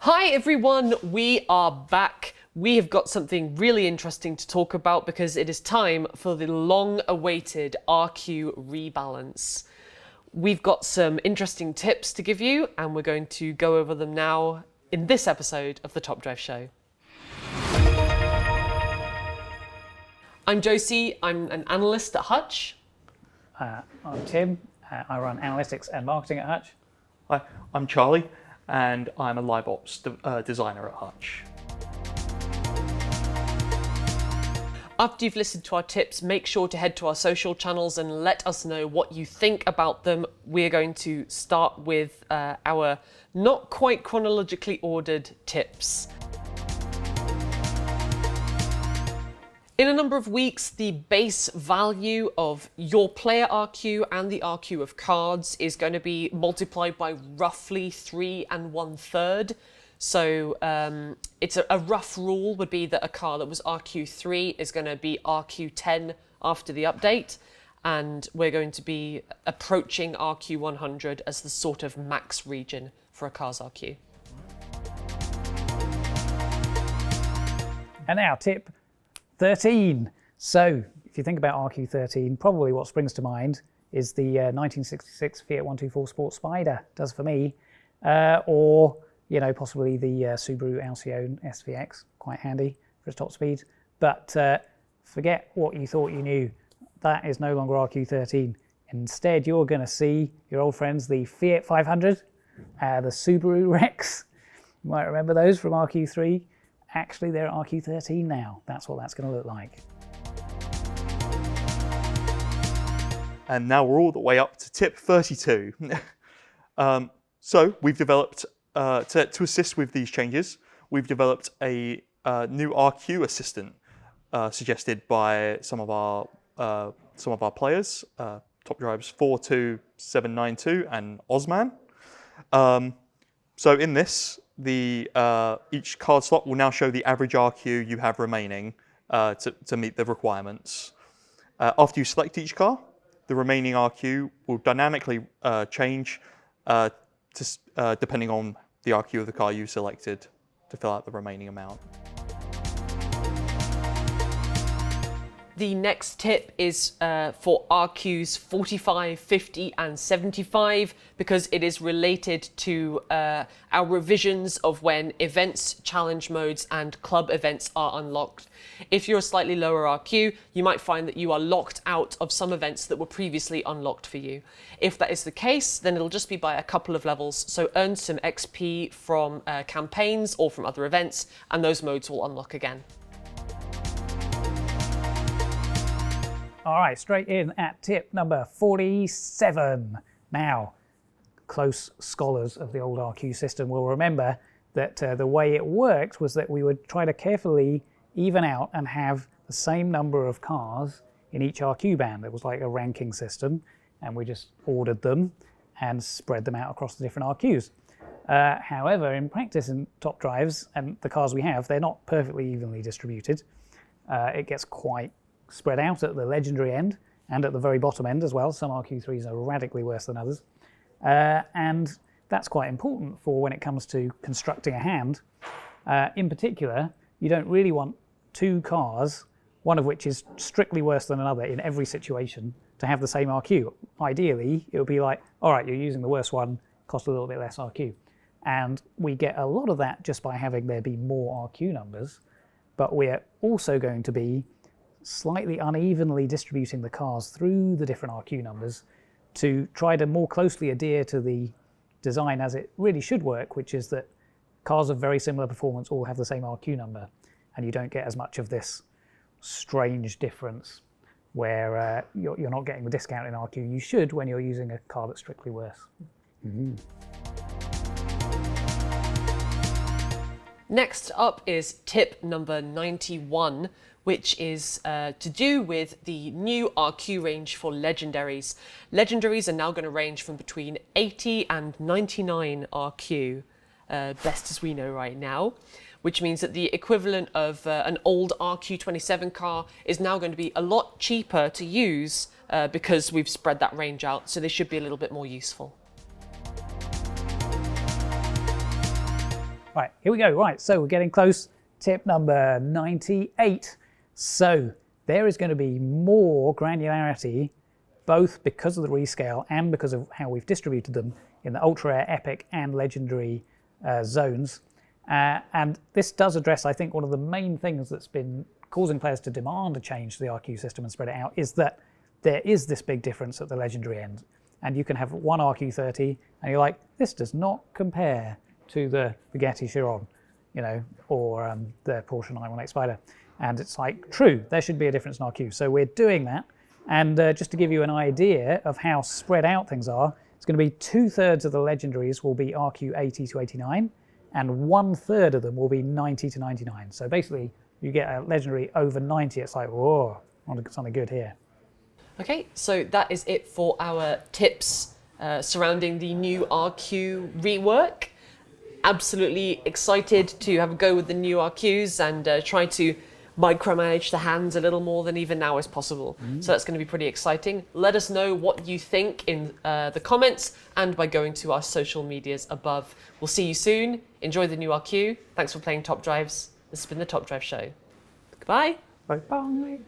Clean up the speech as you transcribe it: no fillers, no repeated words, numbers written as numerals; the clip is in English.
Hi everyone, we are back. We have got something really interesting to talk about because it is time for the long-awaited RQ rebalance. We've got some interesting tips to give you and we're going to go over them now in this episode of the Top Drive Show. I'm Josie, I'm an analyst at Hutch. I'm Tim, I run analytics and marketing at Hutch. Hi, I'm Charlie, and I'm a live ops designer at Hutch. After you've listened to our tips, make sure to head to our social channels and let us know what you think about them. We're going to start with our not quite chronologically ordered tips. In a number of weeks, the base value of your player RQ and the RQ of cards is going to be multiplied by roughly 3 1/3. So it's a rough rule would be that a car that was RQ3 is going to be RQ10 after the update, and we're going to be approaching RQ100 as the sort of max region for a car's RQ. And now tip 13. So if you think about RQ13, probably what springs to mind is the 1966 Fiat 124 Sport Spider, does for me, or possibly the Subaru Alcyon SVX, quite handy for its top speed. But forget what you thought you knew. That is no longer RQ13. Instead, you're going to see your old friends, the Fiat 500, the Subaru Rex. You might remember those from RQ3. Actually, they're RQ13 now. That's what that's going to look like. And now we're all the way up to tip 32. So we've developed, to assist with these changes, we've developed a new RQ assistant suggested by some of our players, Top Drives 42792 and Osman. So in this, each card slot will now show the average RQ you have remaining to meet the requirements. After you select each car, the remaining RQ will dynamically change depending on the RQ of the car you selected to fill out the remaining amount. The next tip is for RQs 45, 50 and 75 because it is related to our revisions of when events, challenge modes and club events are unlocked. If you're a slightly lower RQ, you might find that you are locked out of some events that were previously unlocked for you. If that is the case, then it'll just be by a couple of levels, so earn some XP from campaigns or from other events and those modes will unlock again. All right, straight in at tip number 47. Now, close scholars of the old RQ system will remember that the way it worked was that we would try to carefully even out and have the same number of cars in each RQ band. It was like a ranking system, and we just ordered them and spread them out across the different RQs. However, in practice in Top Drives, and the cars we have, they're not perfectly evenly distributed. It gets quite spread out at the legendary end and at the very bottom end as well. Some RQ3s are radically worse than others. And that's quite important for when it comes to constructing a hand. In particular, you don't really want two cars, one of which is strictly worse than another in every situation, to have the same RQ. Ideally, it would be like, all right, you're using the worst one, cost a little bit less RQ. And we get a lot of that just by having there be more RQ numbers, but we're also going to be slightly unevenly distributing the cars through the different RQ numbers to try to more closely adhere to the design as it really should work, which is that cars of very similar performance all have the same RQ number, and you don't get as much of this strange difference where you're not getting the discount in RQ you should when you're using a car that's strictly worse. Mm-hmm. Next up is tip number 91, which is to do with the new RQ range for legendaries. Legendaries are now going to range from between 80 and 99 RQ, best as we know right now, which means that the equivalent of an old RQ27 car is now going to be a lot cheaper to use because we've spread that range out, so they should be a little bit more useful. Right, here we go. Right, so we're getting close. Tip number 98. So there is going to be more granularity, both because of the rescale and because of how we've distributed them in the ultra rare, epic, and legendary zones. And this does address, I think, one of the main things that's been causing players to demand a change to the RQ system and spread it out, is that there is this big difference at the legendary end. And you can have one RQ30, and you're like, this does not compare to the Bugatti Chiron, you know, or the Porsche 918 Spider. And it's like, true, there should be a difference in RQ. So we're doing that. And just to give you an idea of how spread out things are, it's going to be 2/3 of the legendaries will be RQ 80 to 89, and 1/3 of them will be 90 to 99. So basically, you get a legendary over 90, it's like, whoa, something good here. Okay, so that is it for our tips surrounding the new RQ rework. Absolutely excited to have a go with the new RQs and try to micromanage the hands a little more than even now is possible. So that's going to be pretty exciting. Let us know what you think in the comments and by going to our social medias above. We'll see you soon. Enjoy the new RQ. Thanks for playing Top Drives. This has been the Top Drive Show. Goodbye. Bye. Bye.